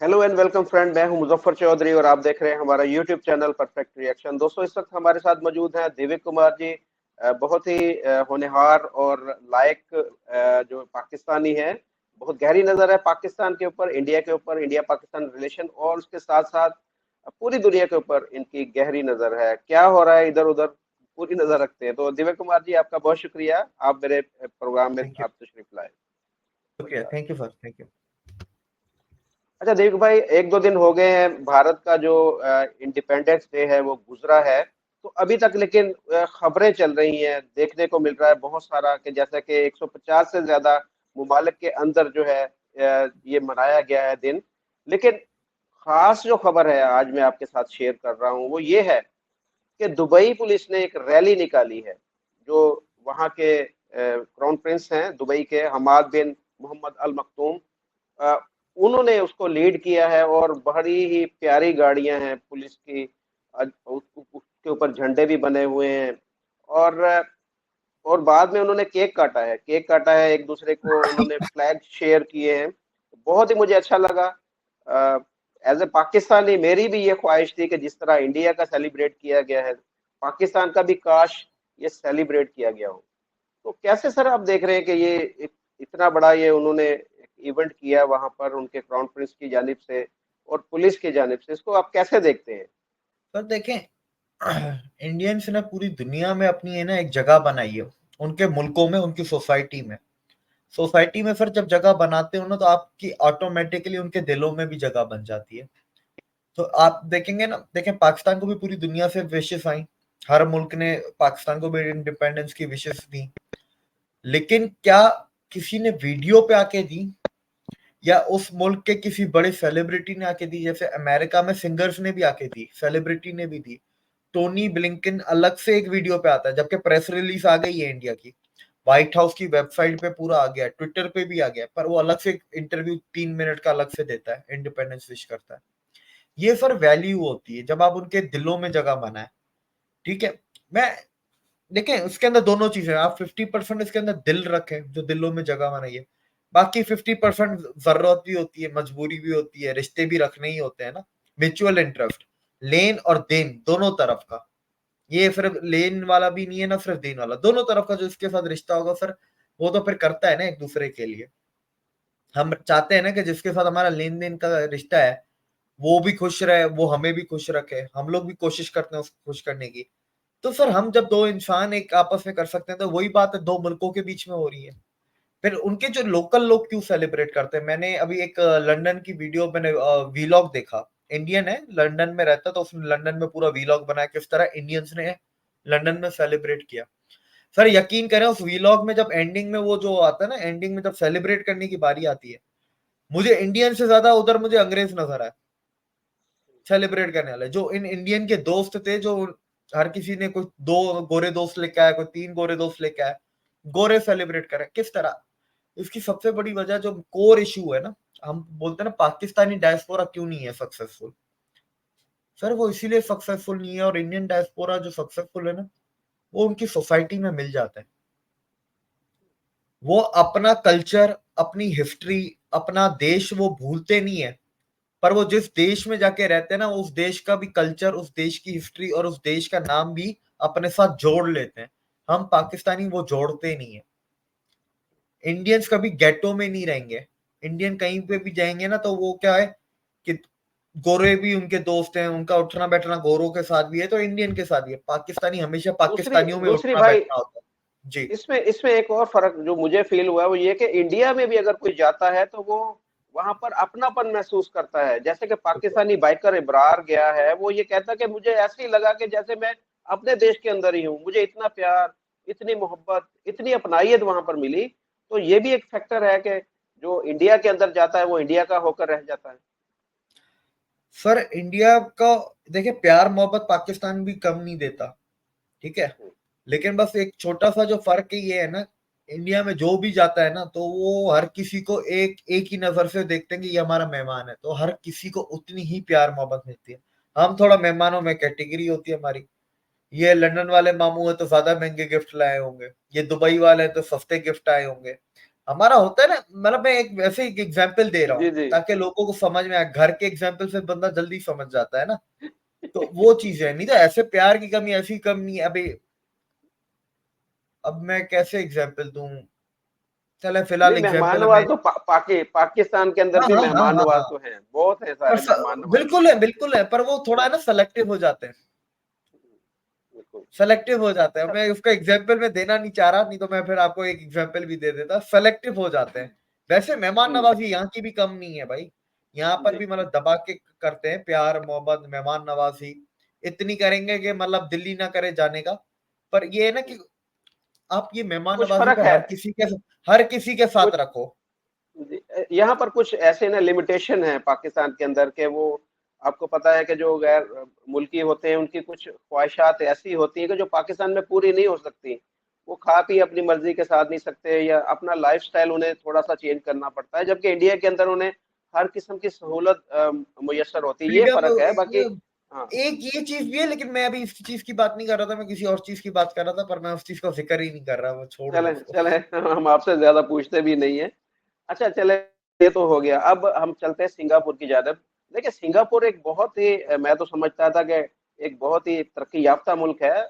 Hello and welcome friend, मैं हूं मुजफ्फर चौधरी और आप देख रहे हैं हमारा यूट्यूब चैनल परफेक्ट रिएक्शन। दोस्तों, इस वक्त हमारे साथ मौजूद हैं दिव्य कुमार जी। बहुत ही होनहार और लायक जो पाकिस्तानी है। बहुत गहरी नजर है पाकिस्तान के ऊपर, इंडिया के ऊपर, इंडिया पाकिस्तान रिलेशन और उसके साथ साथ पूरी दुनिया के ऊपर इनकी गहरी नजर है। क्या हो रहा है इधर उधर पूरी नजर रखते हैं। तो दिव्य कुमार जी, आपका बहुत शुक्रिया, आप मेरे प्रोग्राम में थैंक यू। आप तशरीफ लाए। Okay, thank you sir, thank you. अच्छा देव भाई, एक दो दिन हो गए हैं भारत का जो इंडिपेंडेंस डे है वो गुजरा है। तो अभी तक लेकिन खबरें चल रही हैं, देखने को मिल रहा है बहुत सारा कि जैसा कि 150 से ज्यादा मुमालिक के अंदर जो है ये मनाया गया है दिन। लेकिन खास जो खबर है आज मैं आपके साथ शेयर कर रहा हूँ वो ये है कि दुबई पुलिस ने एक रैली निकाली है। जो वहाँ के क्राउन प्रिंस हैं दुबई के, हमाद बिन मोहम्मद अल मखतूम, अ, उन्होंने उसको लीड किया है और बड़ी ही प्यारी गाड़ियां हैं पुलिस की। उसके ऊपर झंडे भी बने हुए हैं। और और बाद में उन्होंने केक काटा है, एक दूसरे को उन्होंने फ्लैग शेयर किए हैं। बहुत ही मुझे अच्छा लगा। एज ए पाकिस्तानी मेरी भी ये ख्वाहिश थी कि जिस तरह इंडिया का सेलिब्रेट किया गया है, पाकिस्तान का भी काश ये सेलिब्रेट किया गया हो। तो कैसे सर आप देख रहे हैं कि ये इतना बड़ा ये उन्होंने इवेंट किया वहां पर उनके क्राउन प्रिंस की जानिब से और पुलिस की जानिब से, इसको आप कैसे देखते हैं? सर देखें, इंडियंस ने पूरी दुनिया में अपनी है ना एक जगह बनाई है। उनके मुल्कों में, उनकी सोसाइटी में सर जब जगह बनाते हो ना तो आपकी ऑटोमेटिकली उनके दिलों में भी जगह बन जाती है। तो आप देखेंगे ना, देखें पाकिस्तान को भी पूरी दुनिया से विशेस आई। हर मुल्क ने पाकिस्तान को भी इंडिपेंडेंस की विशेस दी। लेकिन क्या किसी ने वीडियो पे आके दी, या उस मुल्क के किसी बड़े सेलिब्रिटी ने आके दी? जैसे अमेरिका में सिंगर्स ने भी आके दी, सेलिब्रिटी ने भी दी। टोनी ब्लिंकन अलग से एक वीडियो पे आता है, जबकि प्रेस रिलीज आ गई है इंडिया की, व्हाइट हाउस की वेबसाइट पे पूरा आ गया, ट्विटर पे भी आ गया, पर वो अलग से इंटरव्यू 3 मिनट का अलग से देता है, इंडिपेंडेंस विश करता है। ये सर वैल्यू होती है जब आप उनके दिलों में जगह बनाए। ठीक है। मैं देखें उसके अंदर दोनों चीजें, आप 50% इसके अंदर दिल रखें जो दिलों में जगह बनाइए, बाकी 50% जरूरत भी होती है, मजबूरी भी होती है, रिश्ते भी रखने ही होते हैं ना। म्यूचुअल इंटरेस्ट, लेन और देन दोनों तरफ का। ये सिर्फ लेन वाला भी नहीं है ना, सिर्फ देन वाला, दोनों तरफ का जो इसके साथ रिश्ता होगा सर, वो तो फिर करता है ना एक दूसरे के लिए। हम चाहते हैं ना कि जिसके साथ हमारा लेन देन का रिश्ता है वो भी खुश रहे, वो हमें भी खुश रखे, हम लोग भी कोशिश करते हैं उसको खुश करने की। तो सर हम जब दो इंसान एक आपस में कर सकते हैं तो वही बात है दो मुल्कों के बीच में हो रही है। फिर उनके जो लोकल लोग क्यों सेलिब्रेट करते हैं? मैंने अभी एक लंदन की वीडियो, मैंने वीलॉग देखा। इंडियन है, लंदन में रहता, तो उसने लंदन में पूरा वीलॉग बनाया किस तरह इंडियंस ने लंदन में सेलिब्रेट किया। सर यकीन करें उस वीलॉग में जब एंडिंग में वो जो आता है ना, एंडिंग में जब सेलिब्रेट करने की बारी आती है, मुझे इंडियन से ज्यादा उधर मुझे अंग्रेज नजर आए सेलिब्रेट करने वाले। जो इन इंडियन के दोस्त थे, जो हर किसी ने कोई दो गोरे दोस्त लेके आया, कोई तीन गोरे दोस्त लेके आया, गोरे सेलिब्रेट करें किस तरह। इसकी सबसे बड़ी वजह जो कोर इशू है ना, हम बोलते हैं ना पाकिस्तानी डायस्पोरा क्यों नहीं है सक्सेसफुल। सर वो इसीलिए सक्सेसफुल नहीं है, और इंडियन डायस्पोरा जो सक्सेसफुल है ना, वो उनकी सोसाइटी में मिल जाता है। वो अपना कल्चर, अपनी हिस्ट्री, अपना देश वो भूलते नहीं है, पर वो जिस देश में जाके रहते हैं ना, उस देश का भी कल्चर, उस देश की हिस्ट्री और उस देश का नाम भी अपने साथ जोड़ लेते हैं। हम पाकिस्तानी वो जोड़ते नहीं है। इंडियंस कभी गेटो में नहीं रहेंगे। इंडियन कहीं पे भी जाएंगे ना तो वो क्या है कि गोरे भी उनके दोस्त हैं, उनका उठना बैठना गोरों के साथ भी है तो इंडियन के साथ भी है। पाकिस्तानी हमेशा दूसरी पाकिस्तानियों में दूसरी उठना भाई, बैठना होता है जी। इसमें इसमें एक और फर्क जो मुझे फील हुआ है वो ये कि इंडिया में भी अगर कोई जाता है तो वो वहां पर अपनापन महसूस करता है। जैसे कि पाकिस्तानी बाइकर इब्रार गया है, वो ये कहता है कि मुझे ऐसे ही लगा कि जैसे मैं अपने देश के अंदर ही हूँ, मुझे इतना प्यार, इतनी मोहब्बत, इतनी अपनाइयत वहां पर मिली। तो ये भी एक फैक्टर है कि जो इंडिया के अंदर जाता है वो इंडिया का होकर रह जाता है। सर इंडिया का देखिए, प्यार मोहब्बत पाकिस्तान भी कम नहीं देता, ठीक है। लेकिन बस एक छोटा सा जो फर्क ये है ना, इंडिया में जो भी जाता है ना तो वो हर किसी को एक एक ही नजर से देखते हैं कि ये हमारा मेहमान है, तो हर किसी को उतनी ही प्यार मोहब्बत मिलती है। हम थोड़ा मेहमानों में कैटेगरी होती है हमारी। ये लंदन वाले मामू है तो ज्यादा महंगे गिफ्ट लाए होंगे, ये दुबई वाले हैं तो सस्ते गिफ्ट आए होंगे, हमारा होता है ना, मतलब मैं एक वैसे एक एग्जाम्पल दे रहा जी हूँ जी। ताकि लोगों को समझ में आए। घर के एग्जाम्पल से बंदा जल्दी समझ जाता है ना, तो वो चीज है। नहीं तो ऐसे प्यार की कमी ऐसी कमी अभी, अब मैं कैसे एग्जाम्पल दूं? चले फिलहाल नहीं, एग्जाम्पल मेहमान हमें, नवाज तो पाकिस्तान के अंदर हाँ भी हाँ हाँ मेहमान हाँ नवाज हाँ, तो हैं, बहुत है पर सारे मेहमान नवाज। बिल्कुल है, पर वो थोड़ा है ना सेलेक्टिव हो जाते हैं। बिल्कुल। सेलेक्टिव हो जाते हैं। अच्छा। मैं उसका एग्जाम्पल में देना नहीं चाह रहा, नहीं तो मैं फिर आपको एक एग्जाम्पल भी दे देता। सेलेक्टिव हो जाते हैं। वैसे मेहमान हम्म। नवाजी यहाँ की भी कम नहीं है भाई। यहाँ पर जी। भी मतलब दबा के करते हैं, प्यार मोहब्बत मेहमान नवाजी इतनी करेंगे कि मतलब दिल्ली ना करे जाने का। पर ये है ना कि आप ये मेहमान कुछ नवाजी फर्क को है। हर किसी के साथ कुछ रखो। यहाँ पर कुछ ऐसे ना लिमिटेशन है पाकिस्तान के अंदर के वो, आपको पता है कि जो गैर मुल्की होते हैं उनकी कुछ ख्वाहिशात ऐसी होती हैं कि जो पाकिस्तान में पूरी नहीं हो सकती। वो खा पी अपनी मर्जी के साथ नहीं सकते, या अपना लाइफस्टाइल उन्हें थोड़ा सा चेंज करना पड़ता है, जबकि इंडिया के अंदर उन्हें हर किस्म की सहूलत मुयसर होती है। ये फ्रीडम फर्क है बाकी। हाँ। एक ये चीज भी है, लेकिन मैं अभी इस चीज की बात नहीं कर रहा था, मैं किसी और चीज की बात कर रहा था, पर मैं उस चीज का जिक्र ही नहीं कर रहा, वो छोड़ दो चले उसको। चले, हम आपसे ज्यादा पूछते भी नहीं है। अच्छा चले, ये तो हो गया। अब हम चलते हैं सिंगापुर की जानब। देखिए सिंगापुर एक बहुत ही मैं तो समझता था कि एक बहुत ही तरक्की याफ्ता मुल्क है,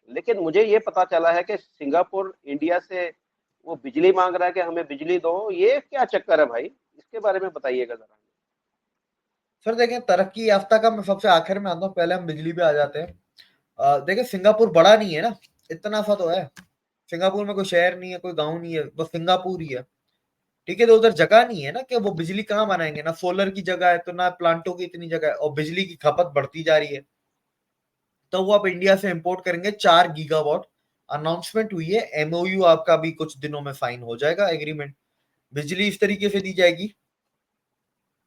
लेकिन मुझे ये पता चला है कि सिंगापुर इंडिया से वो बिजली मांग रहा है कि हमें बिजली दो। ये क्या चक्कर है भाई, इसके बारे में बताइएगा जरा। सर देखें, तरक्की याफ्ता का मैं सबसे आखिर में आता हूँ, पहले हम बिजली पे आ जाते हैं। देखिए सिंगापुर बड़ा नहीं है ना, इतना सा तो है। सिंगापुर में कोई शहर नहीं है, कोई गांव नहीं है, बस सिंगापुर ही है। ठीक है, तो उधर जगह नहीं है ना कि वो बिजली कहाँ बनाएंगे, ना सोलर की जगह है तो ना प्लांटों की इतनी जगह है, और बिजली की खपत बढ़ती जा रही है। तो वो अब इंडिया से इंपोर्ट करेंगे 4 गीगावाट। अनाउंसमेंट हुई है, एमओयू आपका भी कुछ दिनों में साइन हो जाएगा एग्रीमेंट। बिजली इस तरीके से दी जाएगी,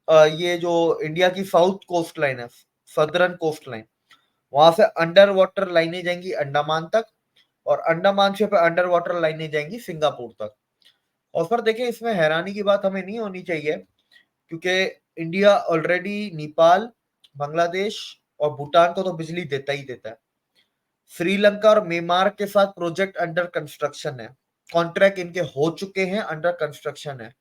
ये जो इंडिया की साउथ कोस्ट लाइन है, सदर्न कोस्ट लाइन, वहां से अंडर वाटर लाइनें जाएंगी अंडमान तक, और अंडमान से अंडर वाटर लाइनें जाएंगी सिंगापुर तक। और सर देखिए, इसमें हैरानी की बात हमें नहीं होनी चाहिए, क्योंकि इंडिया ऑलरेडी नेपाल, बांग्लादेश और भूटान को तो बिजली देता ही देता है। श्रीलंका और म्यांमार के साथ प्रोजेक्ट अंडर कंस्ट्रक्शन है, कॉन्ट्रैक्ट इनके हो चुके हैं, अंडर कंस्ट्रक्शन है।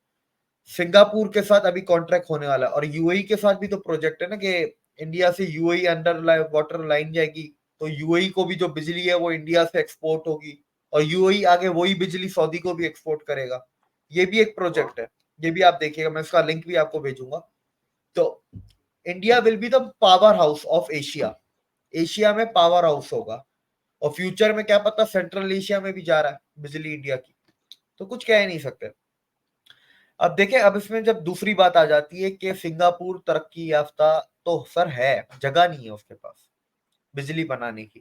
सिंगापुर के साथ अभी कॉन्ट्रैक्ट होने वाला है, और यूएई के साथ भी तो प्रोजेक्ट है ना कि इंडिया से यूएई अंडर वाटर लाइन जाएगी, तो यूएई को भी जो बिजली है वो इंडिया से एक्सपोर्ट होगी, और यूएई आगे वही बिजली सऊदी को भी एक्सपोर्ट करेगा। ये भी एक वाह। प्रोजेक्ट है, ये भी आप देखिएगा, मैं इसका लिंक भी आपको भेजूंगा। तो India will be the power house of Asia, Asia में पावर हाउस होगा। और फ्यूचर में क्या पता सेंट्रल एशिया में भी जा रहा है बिजली इंडिया की, तो कुछ कह ही नहीं सकते। अब देखें, अब इसमें जब दूसरी बात आ जाती है कि सिंगापुर तरक्की याफ्ता, तो सर है, जगह नहीं है उसके पास बिजली बनाने की,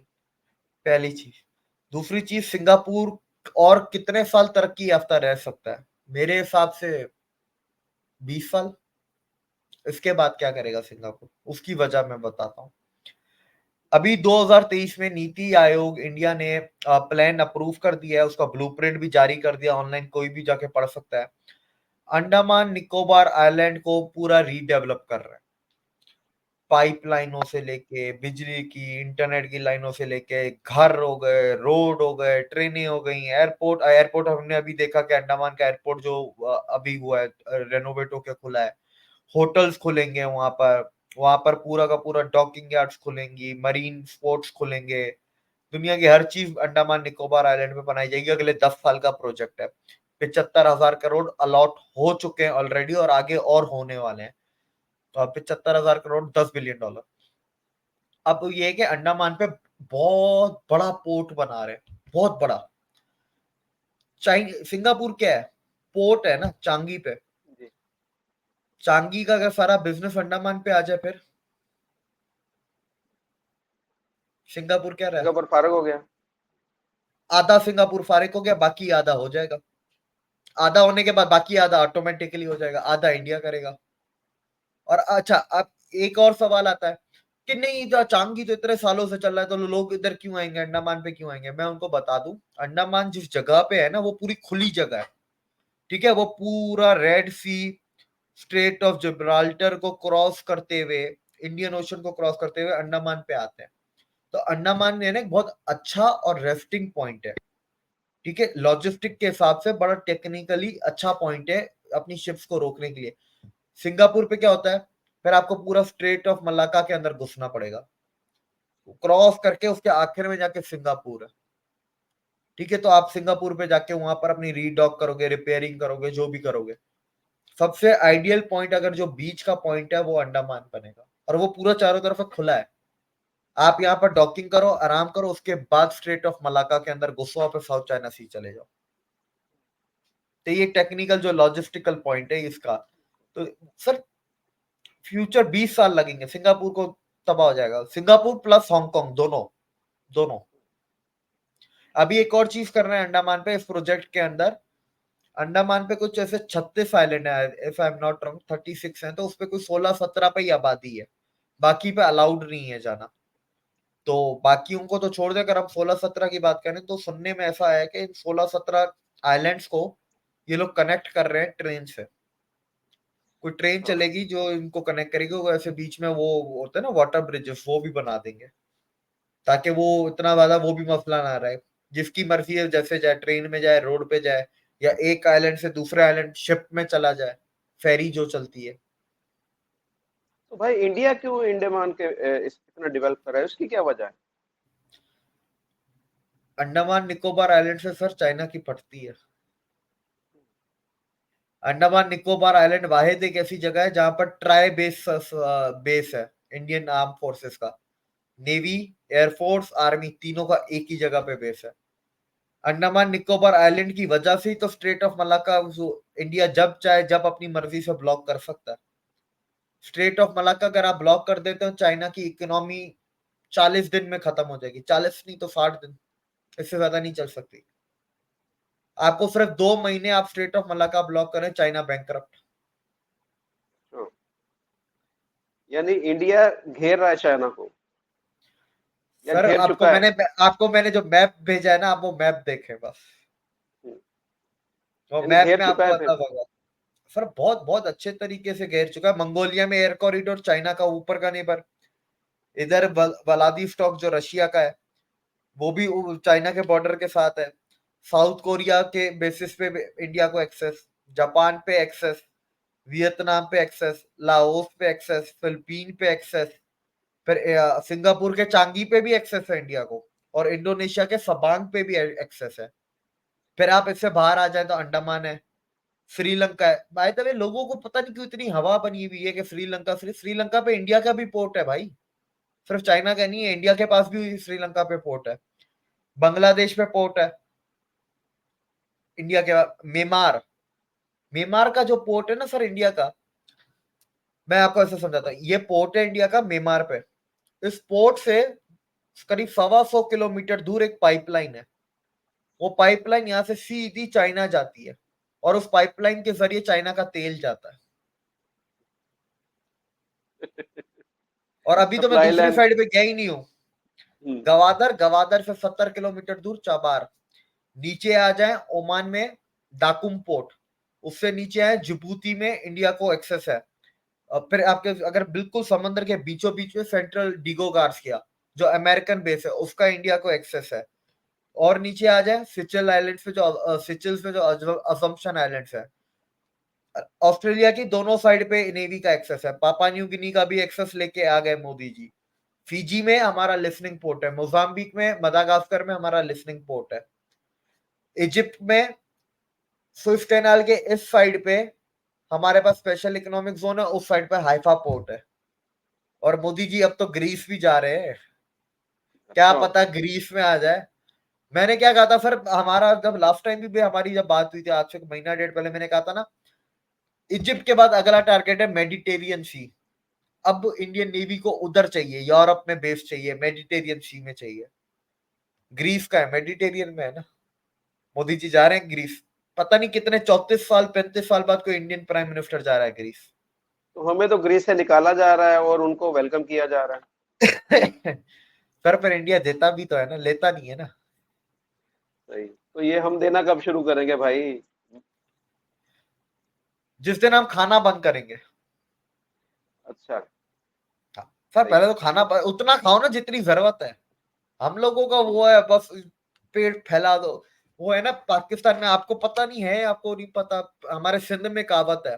पहली चीज। दूसरी चीज, सिंगापुर और कितने साल तरक्की याफ्ता रह सकता है? मेरे हिसाब से 20 साल। इसके बाद क्या करेगा सिंगापुर, उसकी वजह मैं बताता हूँ। अभी 2023 में नीति आयोग इंडिया ने प्लान अप्रूव कर दिया है, उसका ब्लूप्रिंट भी जारी कर दिया, ऑनलाइन कोई भी जाके पढ़ सकता है। अंडमान निकोबार आइलैंड को पूरा रीडेवलप कर रहे हैं, पाइपलाइनों से लेके बिजली की, इंटरनेट की लाइनों से लेके, घर हो गए, रोड हो गए, ट्रेनें हो गई, एयरपोर्ट एयरपोर्ट हमने अभी देखा कि अंडमान का एयरपोर्ट जो अभी हुआ है, रेनोवेट होके खुला है। होटल्स खुलेंगे वहां पर पूरा का पूरा डॉकिंग यार्ड्स खुलेंगी, मरीन स्पोर्ट्स खुलेंगे। दुनिया की हर चीज अंडमान निकोबार आइलैंड में बनाई जाएगी। अगले 10 साल का प्रोजेक्ट है। 75,000 करोड़ अलॉट हो चुके हैं ऑलरेडी, और आगे और होने वाले हैं। तो 75,000 करोड़, $10 बिलियन। अब ये है कि अंडमान पे बहुत बड़ा पोर्ट बना रहे हैं, बहुत बड़ा। सिंगापुर क्या है, पोर्ट है ना चांगी पे। जी। चांगी का अगर सारा बिजनेस अंडमान पे आ जाए, फिर सिंगापुर क्या रहा? सिंगापुर फारग हो गया। आधा सिंगापुर फारिग हो गया, बाकी आधा हो जाएगा। आधा होने के बाद बाकी आधा ऑटोमेटिकली हो जाएगा, आधा इंडिया करेगा। और अच्छा, अब एक और सवाल आता है कि नहीं, जो चांगी तो इतने सालों से चल रहा है, तो लोग इधर क्यों आएंगे, अंडमान पे क्यों आएंगे? मैं उनको बता दूं, अंडमान जिस जगह पे है ना, वो पूरी खुली जगह है। ठीक है, वो पूरा Red Sea, Strait of Gibraltar को क्रॉस करते हुए, इंडियन ओशन को क्रॉस करते हुए अंडमान पे आते हैं। तो अंडमान ने ना एक बहुत अच्छा और रेस्टिंग पॉइंट है। ठीक है, लॉजिस्टिक के हिसाब से बड़ा टेक्निकली अच्छा पॉइंट है अपनी शिप्स को रोकने के लिए। सिंगापुर पे क्या होता है, फिर आपको पूरा स्ट्रेट ऑफ मलाका के अंदर घुसना पड़ेगा, क्रॉस करके उसके आखिर में जाके सिंगापुर है। ठीक है, तो आप सिंगापुर पे जाके वहां पर अपनी रीडॉक करोगे, रिपेयरिंग करोगे, जो भी करोगे। सबसे आइडियल पॉइंट अगर जो बीच का पॉइंट है वो अंडमान बनेगा, और वो पूरा चारों तरफ से खुला है। आप यहाँ पर डॉकिंग करो, आराम करो, उसके बाद स्ट्रेट ऑफ मलाका के अंदर घुसो, फिर साउथ चाइना सी चले जाओ। तो ये टेक्निकल जो लॉजिस्टिकल पॉइंट है इसका, तो सर फ्यूचर 20 साल लगेंगे, सिंगापुर को तबाह हो जाएगा, सिंगापुर प्लस हांगकांग, दोनों दोनों। अभी एक और चीज कर रहे हैं अंडमान पे इस प्रोजेक्ट के अंदर। अंडमान पे कुछ ऐसे 36 आइलैंड है, if I am not wrong 36 है, तो उस पे कुछ 16-17 पे ही आबादी है, बाकी पे अलाउड नहीं है जाना। तो बाकी उनको तो छोड़ देकर हम 16-17 की बात करें, तो सुनने में ऐसा है कि इन 16-17 आइलैंड्स को ये लोग कनेक्ट कर रहे हैं ट्रेन से। कोई ट्रेन हाँ। चलेगी जो इनको कनेक्ट करेगी, वो ऐसे बीच में वो होते हैं ना वाटर ब्रिजेस, वो भी बना देंगे, ताकि वो इतना ज्यादा वो भी मसला ना रहे। जिसकी मर्जी है जैसे जाए, ट्रेन में जाए, रोड पे जाए, या एक आइलैंड से दूसरे आइलैंड शिप में चला जाए, फेरी जो चलती है। तो भाई इंडिया क्यों अंडमान के इतना डेवलप कर रहा है, उसकी क्या वजह है? अंडमान निकोबार आइलैंड से सर चाइना की पड़ती है। अंडमान निकोबार आइलैंड वाहिद एक ऐसी जगह है जहां पर ट्राई बेस है इंडियन आर्म फोर्सेस का, नेवी, एयरफोर्स, आर्मी तीनों का एक ही जगह पे बेस है। अंडमान निकोबार आइलैंड की वजह से ही तो स्ट्रेट ऑफ मलाका इंडिया जब चाहे जब अपनी मर्जी से ब्लॉक कर सकता है। स्ट्रेट ऑफ मलाका अगर आप ब्लॉक कर देते हो, चाइना की इकोनॉमी 40 दिन में खत्म हो जाएगी, 40 नहीं तो 60 दिन, इससे ज्यादा नहीं चल सकती। आपको सिर्फ 2 महीने आप स्ट्रेट ऑफ मलाका ब्लॉक करें, चाइना बैंकरप्ट। हाँ, यानी इंडिया घेर रहा है चाइना को, या सर घेर आपको चुका है? मैंने आपको मैंने जो मैप भेजा है ना, आप वो मैप देखें बस, हम्म, वो यानी मैप घेर में चुका आपको है पता फिर। होगा। सर बहुत बहुत अच्छे तरीके से घेर चुका है, मंगोलिया में एयर कॉरिडोर चाइना का ऊपर का नहीं, पर इधर व्लादिवोस्टॉक जो रशिया का है वो भी चाइना के बॉर्डर के साथ है। साउथ कोरिया के बेसिस पे इंडिया को एक्सेस, जापान पे एक्सेस, वियतनाम पे एक्सेस, लाओस पे एक्सेस, फिलीपीन पे एक्सेस, फिर सिंगापुर के चांगी पे भी एक्सेस है इंडिया को, और इंडोनेशिया के सबांग पे भी एक्सेस है। फिर आप इससे बाहर आ जाए तो अंडमान है, श्रीलंका है। बाय द वे लोगों को पता नहीं क्यों इतनी हवा बनी हुई है कि श्रीलंका, श्रीलंका पे इंडिया का भी पोर्ट है भाई, सिर्फ चाइना का नहीं है, इंडिया के पास भी श्रीलंका पे पोर्ट है, बांग्लादेश पे पोर्ट है इंडिया के। मेमार, मेमार का जो पोर्ट है ना सर इंडिया का, मैं आपको ऐसे समझाता हूँ, ये पोर्ट है इंडिया का मेमार पे। इस पोर्ट से करीब 125 किलोमीटर दूर एक पाइपलाइन है, वो पाइपलाइन यहाँ से सीधी चाइना जाती है, और उस पाइपलाइन के जरिए चाइना का तेल जाता है। और अभी तो मैं सप्लाई दूसरी लाइन। साइड पे गया ही नहीं हूँ। हम्म। गवादर, गवादर से 70 किलोमीटर दूर चाबार, नीचे आ जाए ओमान में दाकुम पोर्ट, उससे नीचे आए जिबूती में इंडिया को एक्सेस है। फिर आपके अगर बिल्कुल समंदर के बीचों बीच में सेंट्रल डिगो गार्सिया जो अमेरिकन बेस है, उसका इंडिया को एक्सेस है। और नीचे आ जाए सिचल आइलैंड्स पे जो सिचल्स में जो असम्पशन आइलैंड्स है, ऑस्ट्रेलिया की दोनों साइड पे नेवी का एक्सेस है। पापा न्यू गिनी का भी एक्सेस लेके आ गए मोदी जी। फिजी में हमारा लिसनिंग पोर्ट है, मोजाम्बिक में, मदागास्कर में हमारा लिसनिंग पोर्ट है। इजिप्ट में स्विस कैनाल के इस साइड पे हमारे पास स्पेशल इकोनॉमिक जोन है, उस साइड पे हाइफा पोर्ट है। और मोदी जी अब तो ग्रीस भी जा रहे हैं, क्या अच्छा। पता ग्रीस में आ जाए। मैंने क्या कहा था सर, हमारा जब लास्ट टाइम भी हमारी जब बात हुई थी, आज से महीना डेढ़ पहले, मैंने कहा था ना, इजिप्ट के बाद अगला टारगेट है मेडिटेरियन सी। अब इंडियन नेवी को उधर चाहिए, यूरोप में बेस चाहिए, मेडिटेरियन सी में चाहिए। ग्रीस का है, मेडिटेरियन में है ना। मोदी जी जा रहे हैं ग्रीस, पता नहीं कितने 34 साल 35 साल बाद कोई इंडियन प्राइम मिनिस्टर जा रहा है ग्रीस। तो हमें तो ग्रीस से निकाला जा रहा है और उनको वेलकम किया जा रहा है। सर पर इंडिया देता भी तो है ना, लेता नहीं है ना। सही, तो ये हम देना कब शुरू करेंगे भाई? जिस दिन हम खाना बंद करेंगे। अच्छा। हाँ, सर सही। पहले तो खाना उतना खाओ ना जितनी जरूरत है। हम लोगों का वो है बस, पेट फैला दो। वो है ना पाकिस्तान में, आपको पता नहीं है, आपको नहीं पता, हमारे सिंध में कहावत है,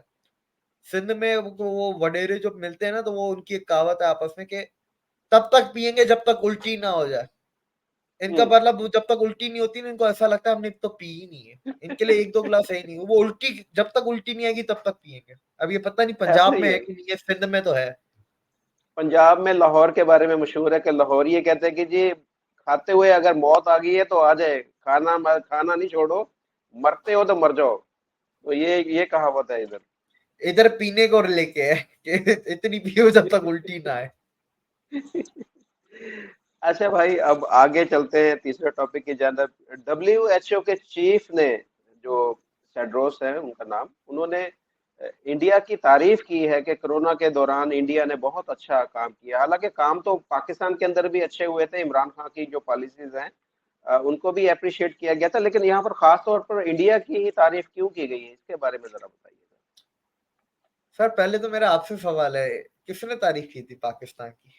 सिंध में वो वडेरे जो मिलते हैं ना, तो वो उनकी एक कहावत है आपस में कि तब तक पियेंगे जब तक उल्टी ना हो जाए। इनका हम्म। मतलब जब तक उल्टी नहीं होती ना, इनको ऐसा लगता है हमने तो पी ही नहीं है, इनके लिए एक दो गिलास है ही नहीं, वो उल्टी जब तक उल्टी नहीं आएगी तब तक पियेंगे। अब ये पता नहीं ऐसा पंजाब ही में है। है कि नहीं, ये सिंध में तो है। पंजाब में लाहौर के बारे में मशहूर है कि लाहौरी ये कहते हैं कि जी खाते हुए अगर मौत आ गई है तो आ जाए, खाना नहीं छोड़ो, मरते हो तो मर जाओ। तो ये कहावत है इधर। इधर पीने को लेके है कि इतनी पियो जब तक उल्टी ना आए। अच्छा भाई, अब आगे चलते हैं तीसरे टॉपिक की जानब। WHO के चीफ ने, जो टेड्रोस है उनका नाम, उन्होंने इंडिया की तारीफ की है कि कोरोना के दौरान इंडिया ने बहुत अच्छा काम किया। हालांकि काम तो पाकिस्तान के अंदर भी अच्छे हुए थे, इमरान खान की जो पॉलिसीज हैं उनको भी अप्रिशिएट किया गया था, लेकिन यहाँ पर खास तौर पर इंडिया की ही तारीफ क्यों की गई है, इसके बारे में जरा बताइएगा। सर पहले तो मेरा आपसे सवाल है, किसने तारीफ की थी पाकिस्तान की?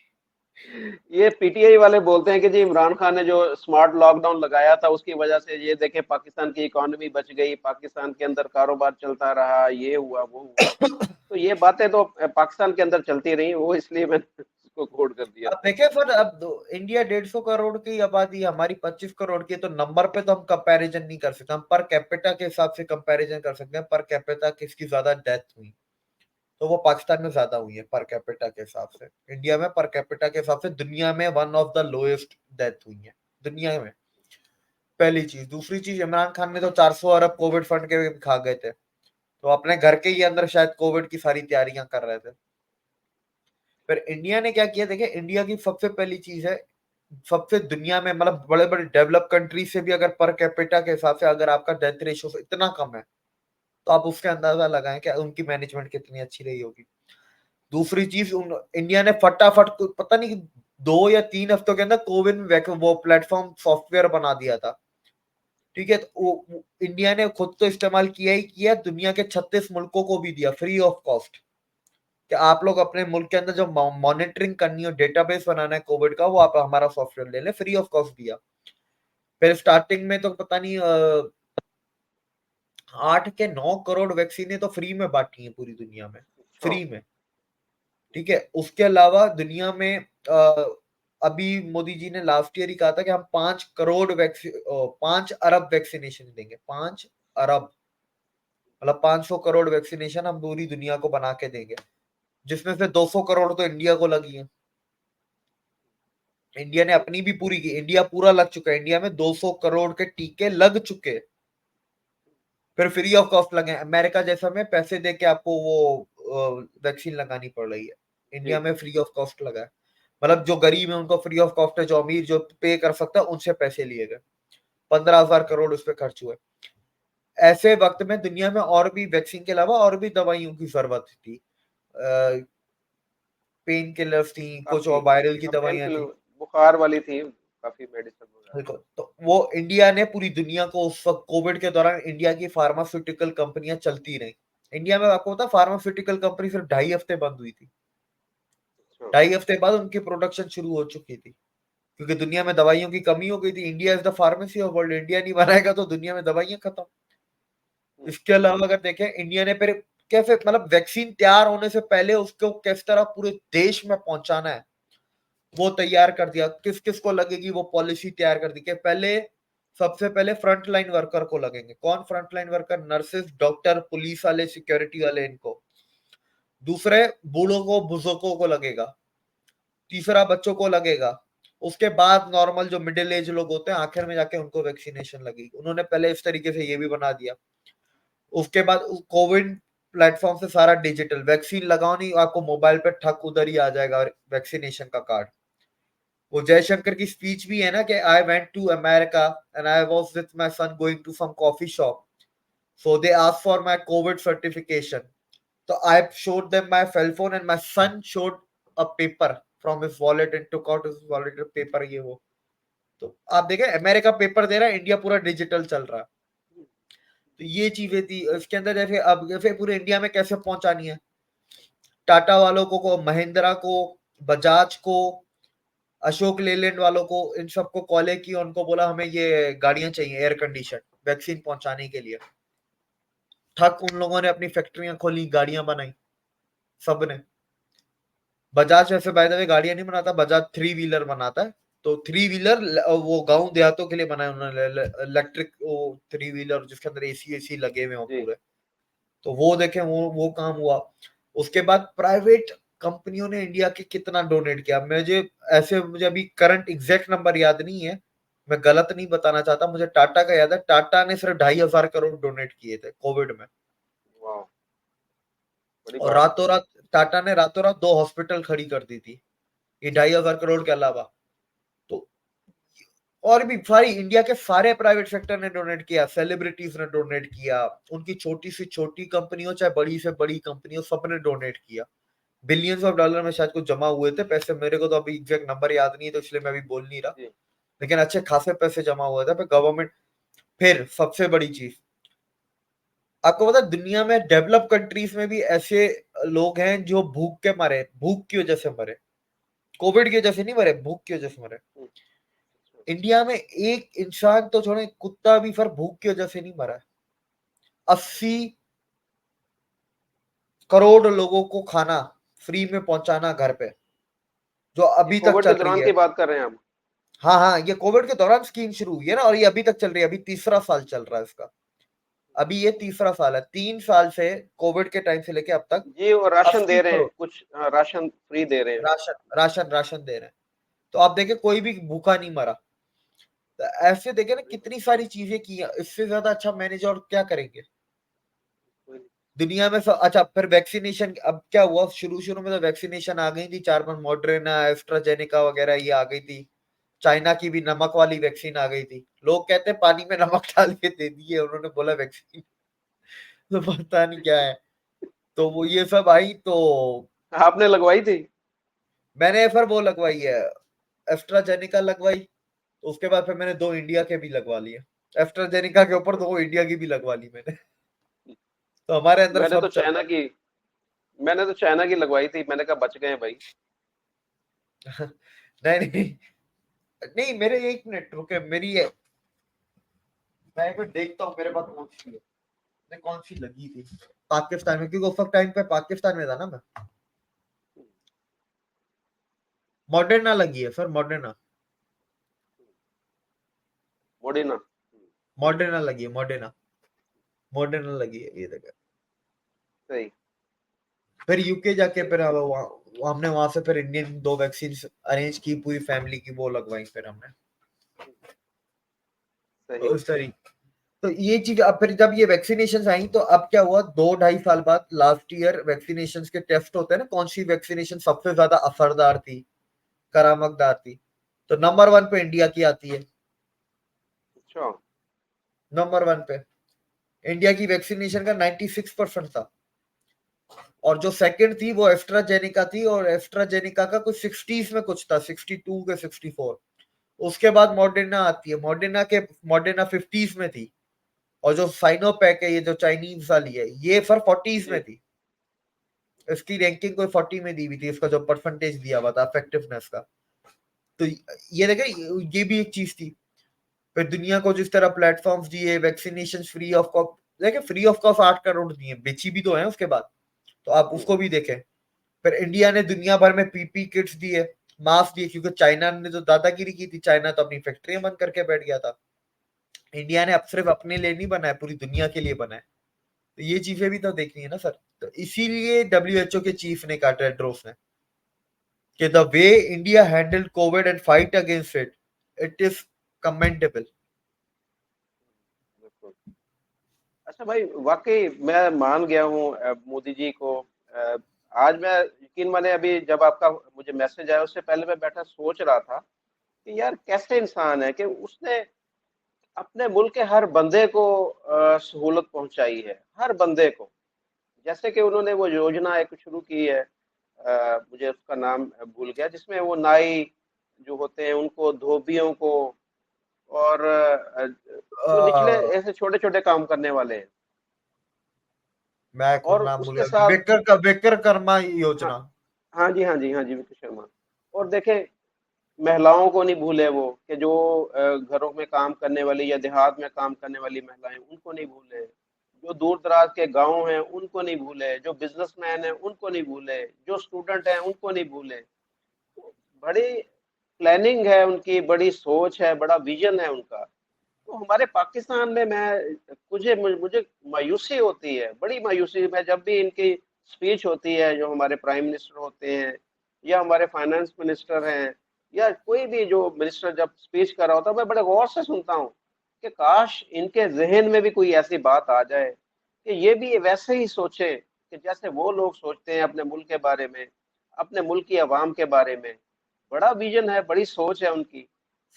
ये पीटीआई वाले बोलते हैं कि जी इमरान खान ने जो स्मार्ट लॉकडाउन लगाया था उसकी वजह से ये देखे पाकिस्तान की इकोनॉमी बच गई, पाकिस्तान के अंदर कारोबार चलता रहा, ये हुआ वो हुआ। तो ये बातें तो पाकिस्तान के अंदर चलती रही, वो इसलिए मैंने उसको कोट कर दिया अब था। देखिए सर, अब इंडिया 150 करोड़ की आबादी, हमारी 25 करोड़ की है, तो नंबर पे तो हम कंपैरिजन नहीं कर सकते, हम पर कैपिटा के हिसाब से कंपैरिजन कर सकते हैं, पर कैपिटा किसकी ज्यादा डेथ हुई, तो वो पाकिस्तान में ज्यादा हुई है पर कैपिटा के हिसाब से। इंडिया में पर कैपिटा के हिसाब से दुनिया में one of the lowest death हुई है दुनिया में, पहली चीज। दूसरी चीज, इमरान खान ने तो 400 अरब कोविड फंड के भी खा गए थे, तो अपने घर के ही अंदर शायद कोविड की सारी तैयारियां कर रहे थे। फिर इंडिया ने क्या किया, देखिए इंडिया की सबसे पहली चीज है, सबसे दुनिया में मतलब बड़े बड़े डेवलप कंट्री से भी अगर पर कैपिटा के हिसाब से अगर आपका डेथ रेशियो इतना कम है, तो आप उसके अंदाजा लगाएं कि उनकी मैनेजमेंट कितनी अच्छी रही होगी। दूसरी चीज, इंडिया ने फटाफट पता नहीं 2 या 3 हफ्तों के अंदर कोविन वो प्लेटफॉर्म सॉफ्टवेयर बना दिया था। ठीक है, तो इंडिया ने खुद तो इस्तेमाल किया ही किया, दुनिया के 36 मुल्कों को भी दिया फ्री ऑफ कॉस्ट, कि आप लोग अपने मुल्क के अंदर जो मॉनिटरिंग करनी हो, डेटाबेस बनाना है कोविड का, वो आप हमारा सॉफ्टवेयर ले लें, फ्री ऑफ कॉस्ट दिया। फिर स्टार्टिंग में तो पता नहीं 8 के 9 करोड़ वैक्सीने तो फ्री में बांटी है पूरी दुनिया में, अच्छा। फ्री में। ठीक है, उसके अलावा दुनिया में अभी मोदी जी ने लास्ट ईयर ही कहा था कि हम 5 करोड़ 5 अरब वैक्सीनेशन देंगे, 5 अरब, मतलब 500 करोड़ वैक्सीनेशन हम पूरी दुनिया को बना के देंगे, जिसमें से 200 करोड़ तो इंडिया को लगी है। इंडिया ने अपनी भी पूरी की, इंडिया पूरा लग चुका है, इंडिया में 200 करोड़ के टीके लग चुके। फिर फ्री ऑफ कॉस्ट लगे, अमेरिका जैसा में पैसे दे के आपको वो वैक्सीन लगानी पड़ रही है, जी। इंडिया में फ्री ऑफ कॉस्ट लगा है। मतलब जो गरीब है उनको फ्री ऑफ कॉस्ट है, जो अमीर जो पे कर सकता है उनसे पैसे लिए गए, 15,000 करोड़ उस पर खर्च हुए। ऐसे वक्त में दुनिया में और भी वैक्सीन के अलावा और भी दवाइयों की जरूरत थी, पेन किलर्स थी, कुछ काफी। और वायरल की पेन दवाइयां किलर, थी। बुखार वाली थी, काफी मेडिसिन वगैरह। देखो, तो वो इंडिया ने पूरी दुनिया को उस वक्त कोविड के दौरान इंडिया की फार्मास्यूटिकल कंपनियां चलती रही। इंडिया में आपको पता, फार्मास्यूटिकल कंपनी सिर्फ 2.5 हफ्ते बंद हुई थी, अच्छा। 2.5 हफ्ते बाद उनकी प्रोडक्शन शुरू हो चुकी थी, क्योंकि दुनिया में दवाइयों की कमी हो गई थी। India is the pharmacy of world, India नहीं बनाएगा तो दुनिया में दवाइयां खत्म। हम्म। इसके अलावा अगर देखें, इंडिया ने फिर कैसे, मतलब वैक्सीन तैयार होने से पहले उसको किस तरह पूरे देश में पहुंचाना है वो तैयार कर दिया, किस किस को लगेगी वो पॉलिसी तैयार कर दी, कि पहले सबसे पहले फ्रंट लाइन वर्कर को लगेंगे। कौन front line worker? Nurses, doctor, police वाले, सिक्योरिटी वाले, इनको। दूसरे, बूढ़ों को, बुजुर्गों को लगेगा। तीसरा, बच्चों को लगेगा। उसके बाद नॉर्मल जो मिडिल एज लोग होते हैं, आखिर में जाके उनको वैक्सीनेशन लगेगी। उन्होंने पहले इस तरीके से ये भी बना दिया। उसके बाद कोविड प्लेटफॉर्म से सारा डिजिटल, वैक्सीन लगाओ नहीं, आपको मोबाइल पे ठक उधर ही आ जाएगा वैक्सीनेशन का कार्ड। वो जयशंकर की स्पीच भी है ना कि I went to America and I was with my son going to some coffee shop, so they asked for my COVID certification, तो I showed them my cell phone and my son showed a paper from his wallet and took out his wallet paper, ये वो। तो आप देखें, America paper दे रहा है, India पूरा digital चल रहा है। तो ये चीजें थी इसके अंदर। जैसे अब जैसे पूरे इंडिया में कैसे पहुंचानी है, टाटा वालों को महिंद्रा को, बजाज को, अशोक लेलैंड वालों को, इन सबको कॉल किया, उनको बोला हमें ये गाड़ियां चाहिए एयर कंडीशन। वैक्सीन पहुंचाने के लिए। ठक उन लोगों ने अपनी फैक्ट्रियां खोली, गाड़ियां बनाई सबने। बजाज वैसे बाय द वे गाड़ियां नहीं बनाता, बजाज थ्री व्हीलर बनाता है। तो थ्री व्हीलर वो गांव देहातों के लिए बनाया उन्होंने, इलेक्ट्रिक वो थ्री व्हीलर जिसके अंदर एसी लगे हुए हो जी। पूरे। तो वो देखें, वो काम हुआ। उसके बाद प्राइवेट कंपनियों ने इंडिया के कितना डोनेट किया, मुझे अभी करंट एग्जैक्ट नंबर याद नहीं है, मैं गलत नहीं बताना चाहता, मुझे टाटा का याद है, टाटा ने सिर्फ 2,500 करोड़ डोनेट किए थे कोविड में। वाह, बड़ी और बात है। रातों रात टाटा ने रातों रात 2 हॉस्पिटल खड़ी कर दी थी, ये 2,500 करोड़ के अलावा। तो और भी सारी इंडिया के सारे प्राइवेट सेक्टर ने डोनेट किया, सेलिब्रिटीज ने डोनेट किया, उनकी छोटी से छोटी कंपनियों चाहे बड़ी से बड़ी कंपनियों, सबने डोनेट किया। बिलियंस ऑफ डॉलर में शायद कुछ जमा हुए थे पैसे, मेरे को तो अभी एग्जैक्ट नंबर याद नहीं है, तो इसलिए मैं अभी बोल नहीं रहा, जी। लेकिन अच्छे खासे पैसे जमा हुए थे गवर्नमेंट। फिर सबसे बड़ी चीज, आपको पता है दुनिया में डेवलप कंट्रीज में भी ऐसे लोग हैं जो भूख के मरे, भूख की वजह से मरे, कोविड की वजह से नहीं मरे, भूख की वजह से मरे। हम्म, इंडिया में एक इंसान तो छोड़े, कुत्ता भी फिर भूख की वजह से नहीं मरा है। 80 करोड़ लोगों को खाना फ्री में पहुंचाना घर पे, जो ये अभी तक कोविड के चल रही दौरान है। की बात कर रहे हैं हम? हाँ हाँ, ये कोविड के दौरान स्कीम शुरू हुई है ना, और ये अभी तक चल रही है, अभी तीसरा साल चल रहा है इसका। अभी ये तीसरा साल है, 3 साल से कोविड के टाइम से लेके अब तक जी, और राशन अस्सी दे रहे हैं करोड़ कुछ, हाँ, राशन फ्री दे रहे हैं। राशन दे रहे हैं। तो आप देखें कोई भी भूखा नहीं मरा। तो ऐसे देखे ना वही तो। कितनी सारी चीजें की हैं, इससे ज्यादा अच्छा मैनेज और क्या करेंगे कोई नहीं। दुनिया में। अच्छा फिर वैक्सीनेशन, अब क्या हुआ, शुरू शुरू में तो वैक्सीनेशन आ गई थी 4 5, मॉडर्ना एस्ट्राजेनेका वगैरह ये आ गई थी। चाइना की भी नमक वाली वैक्सीन आ गई थी, लोग कहते हैं पानी में नमक डाल के दे दिए उन्होंने, बोला वैक्सीन। तो पता नहीं क्या है। तो वो ये सब आई तो आपने लगवाई थी? मैंने फिर वो लगवाई है, एस्ट्राजेनेका लगवाई। तो उसके बाद फिर मैंने 2 इंडिया के भी लगवा लिए, एस्ट्राजेनेका के ऊपर 2 इंडिया की भी लगवा ली मैंने। तो हमारे अंदर मैंने तो सब चल चाइना रहा की मैंने तो चाइना की लगवाई थी, मैंने कहा बच गए भाई। है। नहीं नहीं नहीं, मेरे एक मिनट रुके, मेरी है, मैं एक मिनट देखता हूँ मेरे पास कौन सी है, मैंने कौन सी लगी थी पाकिस्तान में, क्योंकि उस वक्त टाइम पे पाकिस्तान में था ना मैं। मॉडर्ना लगी है सर, मॉडर्ना, मोडिना। मॉडर्ना लगी है, मॉडर्ना, मॉडर्ना लगी है ये देखा। सही। फिर यूके जाके फिर हमने वहां से फिर इंडियन 2 वैक्सीन अरेंज की, पूरी फैमिली की वो लगवाई फिर हमने। सही। उस तरीके, तो ये चीज अब फिर जब ये वैक्सीनेशन आई तो अब क्या हुआ, 2 2.5 साल बाद लास्ट ईयर वैक्सीनेशन के टेस्ट होते हैं ना, कौन सी वैक्सीनेशन सबसे ज्यादा असरदार थी, करामतदार थी। तो नंबर 1 पे इंडिया की आती है, अच्छा। नंबर 1 पे इंडिया की वैक्सीनेशन का 96% था। और जो सेकंड थी वो एस्ट्राजेनिका थी, और एस्ट्राजेनिका का कुछ 60s में कुछ था, 62 के 64। उसके बाद मॉडर्ना आती है, मॉडर्ना 50s में थी। और जो साइनोपैक है, ये जो चाइनीज वाली है, ये फिर 40s में जी। थी। इसकी रैंकिंग कोई 40 में दी हुई थी, इसका जो परसेंटेज दिया हुआ था इफेक्टिवनेस का। तो ये देखे, ये भी एक चीज थी। फिर दुनिया को जिस तरह प्लेटफॉर्म्स दिए, वैक्सीनेशन फ्री ऑफ कॉस्ट, देखे फ्री ऑफ कॉस्ट 8 करोड़ दिए, बेची भी तो है उसके बाद, तो आप उसको भी देखें। फिर इंडिया ने दुनिया भर में पीपी किट्स दिए, मास्क दिए, क्योंकि चाइना ने तो दादागिरी की थी, चाइना तो अपनी फैक्ट्रियां बंद करके बैठ गया था। इंडिया ने अब सिर्फ अपने लिए नहीं बनाया, पूरी दुनिया के लिए बनाया। तो ये चीजें भी तो देखनी है ना सर। तो इसीलिए डब्ल्यूएचओ के चीफ ने कहा, टेड्रोस ने, कि the way India handled Covid and fight against it, it is commendable. बिल्कुल। अच्छा भाई, वाकई मैं मान गया हूँ मोदी जी को। आज मैं, यकीन माने, अभी जब आपका मुझे मैसेज आया उससे पहले मैं बैठा सोच रहा था कि यार कैसे इंसान है कि उसने अपने मुल्क के हर बंदे को सहूलत पहुंचाई है, हर बंदे को। जैसे कि उन्होंने वो योजना एक शुरू की है, मुझे उसका नाम भूल गया, जिसमें वो नाई जो होते हैं उनको, धोबियों को, और जो निचले ऐसे छोटे छोटे काम करने वाले हैं, मैं खुद और नाम भूल उसके गया, साथ। विकर कर्मा हाँ, योजना। हाँ जी, हाँ जी, हाँ जी, विकी शर्मा। और देखें, महिलाओं को नहीं भूले वो, कि जो घरों में काम करने वाली या देहात में काम करने वाली महिलाएं, उनको नहीं भूले। जो दूर दराज के गांव हैं उनको नहीं भूले, जो बिजनेसमैन हैं उनको नहीं भूले, जो स्टूडेंट हैं उनको नहीं भूले। तो बड़ी प्लानिंग है उनकी, बड़ी सोच है, बड़ा विजन है उनका। तो हमारे पाकिस्तान में मुझे मुझे मायूसी होती है, बड़ी मायूसी। मैं जब भी इनकी स्पीच होती है, जो हमारे प्राइम मिनिस्टर होते हैं या हमारे फाइनेंस मिनिस्टर हैं या कोई भी जो मिनिस्टर जब स्पीच कर रहा होता है, मैं बड़े गौर से सुनता हूँ कि काश इनके जहन में भी कोई ऐसी बात आ जाए कि ये भी वैसे ही सोचे कि जैसे वो लोग सोचते हैं अपने मुल्क के बारे में, अपने मुल्क की आवाम के बारे में। बड़ा विजन है, बड़ी सोच है उनकी।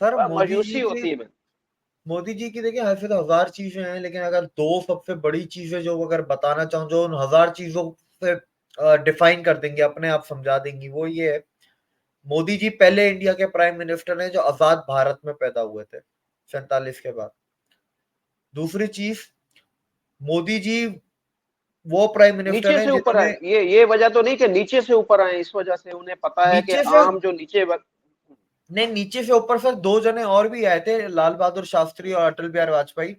सर बड़ा मायूसी होती है। मोदी जी की देखिए ऐसे तो हजार चीजें हैं, लेकिन अगर दो सबसे बड़ी चीजें जो अगर बताना चाहूँ जो उन हजार चीजों से डिफाइन कर देंगे, अपने आप समझा देंगी, वो ये है, मोदी जी पहले इंडिया के प्राइम मिनिस्टर हैं जो आजाद भारत में पैदा हुए थे 47 के बाद। दूसरी चीज, मोदी जी वो प्राइम मिनिस्टर नीचे हैं से ऊपर जिन्होंने आए, ये वजह तो नहीं कि नीचे से ऊपर आए, इस वजह से उन्हें पता है कि नीचे से, आम जो नीचे नहीं नीचे से ऊपर सर दो जने और भी आए थे, लाल बहादुर शास्त्री और अटल बिहारी वाजपेयी।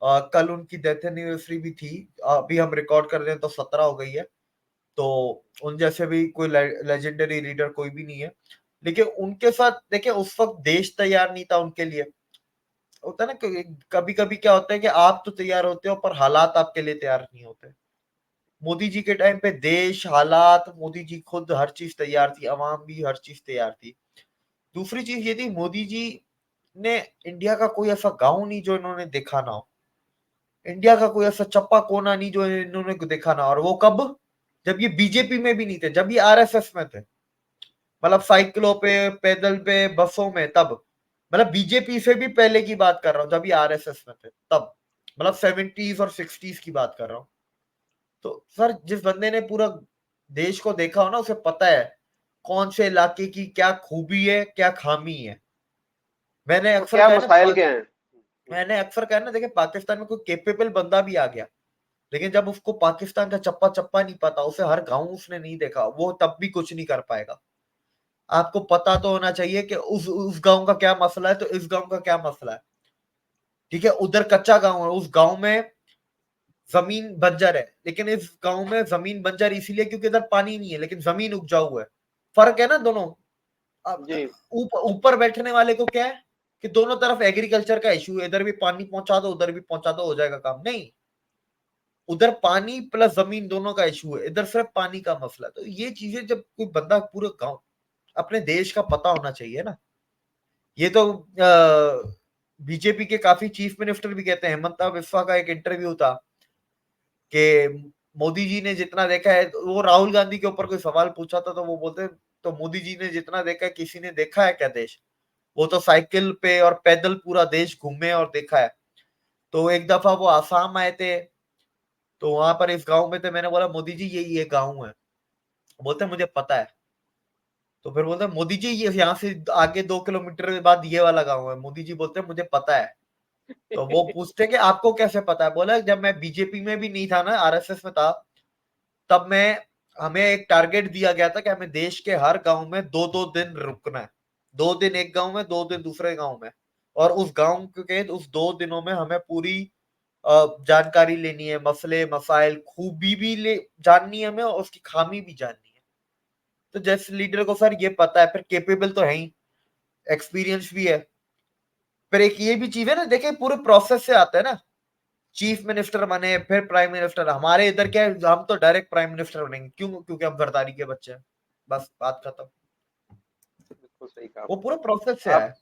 कल उनकी डेथ एनिवर्सरी भी थी, अभी हम रिकॉर्ड कर रहे हैं तो 17 हो गई है। तो उन जैसे भी कोई लेजेंडरी लीडर कोई भी नहीं है, लेकिन उनके साथ देखिए उस वक्त देश तैयार नहीं था उनके लिए। होता है ना, कभी कभी क्या होता है कि आप तो तैयार होते हो पर हालात आपके लिए तैयार नहीं होते। मोदी जी के टाइम पे देश, हालात, मोदी जी खुद, हर चीज तैयार थी, अवाम भी हर चीज तैयार थी। दूसरी चीज ये थी, मोदी जी ने इंडिया का कोई ऐसा गांव नहीं जो इन्होंने देखा ना हो, इंडिया का कोई ऐसा चप्पा कोना नहीं जो इन्होंने देखा ना हो। और वो कब? जब ये बीजेपी में भी नहीं थे, जब ये आरएसएस में थे, मतलब साइकिलों पे, पैदल पे, बसों में, तब। मतलब बीजेपी से भी पहले की बात कर रहा हूँ, जब ये आरएसएस में थे तब, मतलब 70s और 60s की बात कर रहा हूँ। तो सर जिस बंदे ने पूरा देश को देखा हो ना, उसे पता है कौन से इलाके की क्या खूबी है, क्या खामी है। मैंने और अक्सर क्या कहा है मसाइल ना, के हैं। मैंने अक्सर कहा है ना, देखिए पाकिस्तान में कोई कैपेबल बंदा भी आ गया, लेकिन जब उसको पाकिस्तान का चप्पा चप्पा नहीं पता, उसे हर गांव उसने नहीं देखा, वो तब भी कुछ नहीं कर पाएगा। आपको पता तो होना चाहिए कि उस गांव का क्या मसला है, तो इस गांव का क्या मसला है। ठीक है, उधर कच्चा गांव है, उस गांव में जमीन बंजर है, लेकिन इस गांव में जमीन बंजर इसीलिए क्योंकि इधर पानी नहीं है, लेकिन जमीन उपजाऊ है। फर्क है ना दोनों। अब जी। ऊपर बैठने वाले को क्या है कि दोनों तरफ एग्रीकल्चर का इशू है, इधर भी पानी पहुंचा दो, उधर भी पहुंचा दो, हो जाएगा काम। नहीं, उधर पानी प्लस जमीन दोनों का इशू है, इधर सिर्फ पानी का मसला है। तो ये चीजें जब कोई बंदा पूरे गांव, अपने देश का पता होना चाहिए ना। ये तो बीजेपी के काफी चीफ मिनिस्टर भी कहते हैं। हेमंता बिस्वा का एक इंटरव्यू था कि मोदी जी ने जितना देखा है, वो राहुल गांधी के ऊपर कोई सवाल पूछा था तो वो बोलते, तो मोदी जी ने जितना देखा है किसी ने देखा है क्या देश? वो तो साइकिल पे और पैदल पूरा देश घूमे और देखा है। तो एक दफा वो आसाम आए थे, तो वहां पर इस गांव में थे, मैंने बोला मोदी जी ये गांव है? बोलते मुझे पता है। तो फिर बोलते मोदी जी ये यहाँ से आगे 2 किलोमीटर के बाद ये वाला गांव है। मोदी जी बोलते मुझे पता है। तो वो पूछते कि आपको कैसे पता है? बोला जब मैं बीजेपी में भी नहीं था ना, आरएसएस में था, तब मैं, हमें एक टारगेट दिया गया था कि हमें देश के हर गांव में 2-2 दिन रुकना है। 2 दिन एक गांव में, 2 दिन दूसरे गांव में, और उस गांव के उस 2 दिनों में हमें पूरी जानकारी लेनी है, मसले मसाइल खूबी भी ले जाननी है हमें, और उसकी खामी भी जाननी है। तो जैसे लीडर को सर ये पता है, फिर केपेबल तो है ही, एक्सपीरियंस भी है। फिर एक ये भी चीज है ना, देखिए पूरे प्रोसेस से आता है ना, चीफ मिनिस्टर बने फिर प्राइम मिनिस्टर। हमारे इधर क्या है, हम तो डायरेक्ट प्राइम मिनिस्टर बनेंगे, क्यों? क्योंकि हम जरदारी के बच्चे हैं, बस बात खत्म। बिल्कुल सही कहा वो आपने। पूरा प्रोसेस से आया आप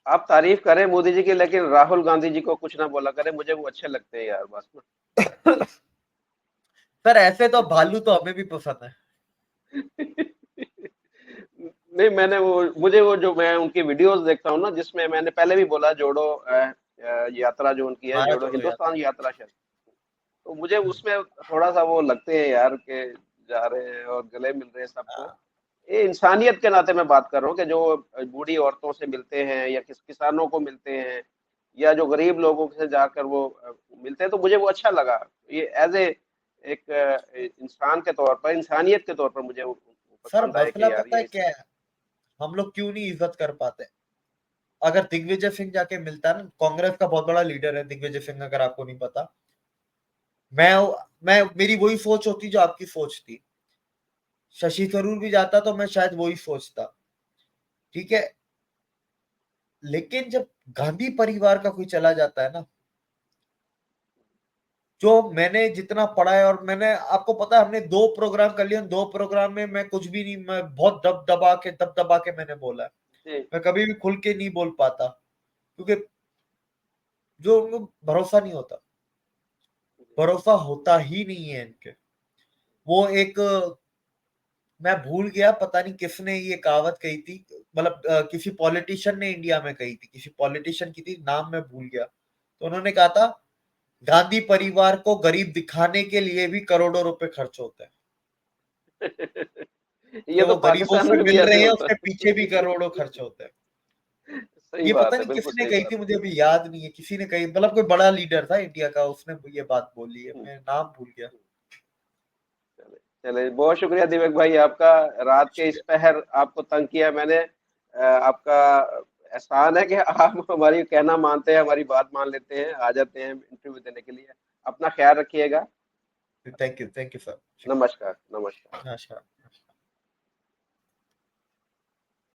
आप तारीफ करें मोदी जी की, लेकिन राहुल गांधी जी को कुछ ना बोला करें, मुझे वो अच्छे लगते हैं यार, बस ना। है। सर ऐसे तो भालू तो हमें भी पसंद है। नहीं, मुझे वो जो मैं उनकी वीडियोस देखता हूँ ना, जिसमें मैंने पहले भी बोला, जोड़ो यात्रा जो उनकी है, हमारा जोड़ो जोड़ो यात्रा। हिंदुस्तान यात्रा शायद। तो मुझे उसमें थोड़ा सा वो लगते हैं यार के जा रहे हैं और गले मिल रहे हैं सबको। ये इंसानियत के नाते मैं बात कर रहा हूँ कि जो बूढ़ी औरतों से मिलते हैं या किसानों को मिलते हैं या जो गरीब लोगों से जाकर वो मिलते हैं, तो मुझे वो अच्छा लगा। ये एज ए एक इंसान के तौर पर, इंसानियत के तौर पर मुझे वो सर पसंद आए मसला कि यार पता ये है इस। क्या है, हम लोग क्यों नहीं इज्जत कर पाते? अगर दिग्विजय सिंह जाके मिलता है ना, कांग्रेस का बहुत बड़ा लीडर है दिग्विजय सिंह, अगर आपको नहीं पता। मैं मेरी वही सोच होती जो आपकी सोच थी। शशि थरूर भी जाता तो मैं शायद वही सोचता। ठीक है, लेकिन जब गांधी परिवार का कोई चला जाता है ना, जो मैंने जितना पढ़ा है, और मैंने, आपको पता है हमने 2 प्रोग्राम कर लिए, 2 प्रोग्राम में मैं कुछ भी नहीं, मैं बहुत दब दबा के मैंने बोला है। जी, मैं कभी भी खुल के नहीं बोल पाता, क्योंकि जो उनको भरोसा नहीं होता, भरोसा होता ही नहीं है इनके। वो एक, मैं भूल गया, पता नहीं किसने ये कहावत कही थी, मतलब किसी पॉलिटिशियन ने इंडिया में कही थी, किसी पॉलिटिशियन की थी, नाम मैं भूल गया। तो उन्होंने कहा था, गांधी परिवार को गरीब दिखाने के लिए भी करोड़ों रुपए खर्च होते हैं, कि ये तो वो गरीबों पाकिस्तान से में भी मिल ऐसे रहे हैं, होता उसके है। पीछे भी करोड़ों खर्च होते हैं। सही ये पता बात है, नहीं बिल्कुल किसने सही कही बात थी, है। मुझे अभी याद नहीं है, किसी ने कही, मतलब कोई बड़ा लीडर था इंडिया का, उसने ये बात बोली है, हुँ, मैं नाम भूल गया। हुँ, चले चले बहुत शुक्रिया दीपक भाई आपका। रात के इस शुक्रिया। पहर आपको तंग किया मैंने। आपका एहसान है कि आप हमारी कहना मानते हैं, हमारी बात मान लेते हैं, आ जाते हैं इंटरव्यू देने के लिए। अपना ख्याल रखिएगा। थैंक यू सर, शुक्रिया। नमस्कार, नमस्कार। नमस्कार।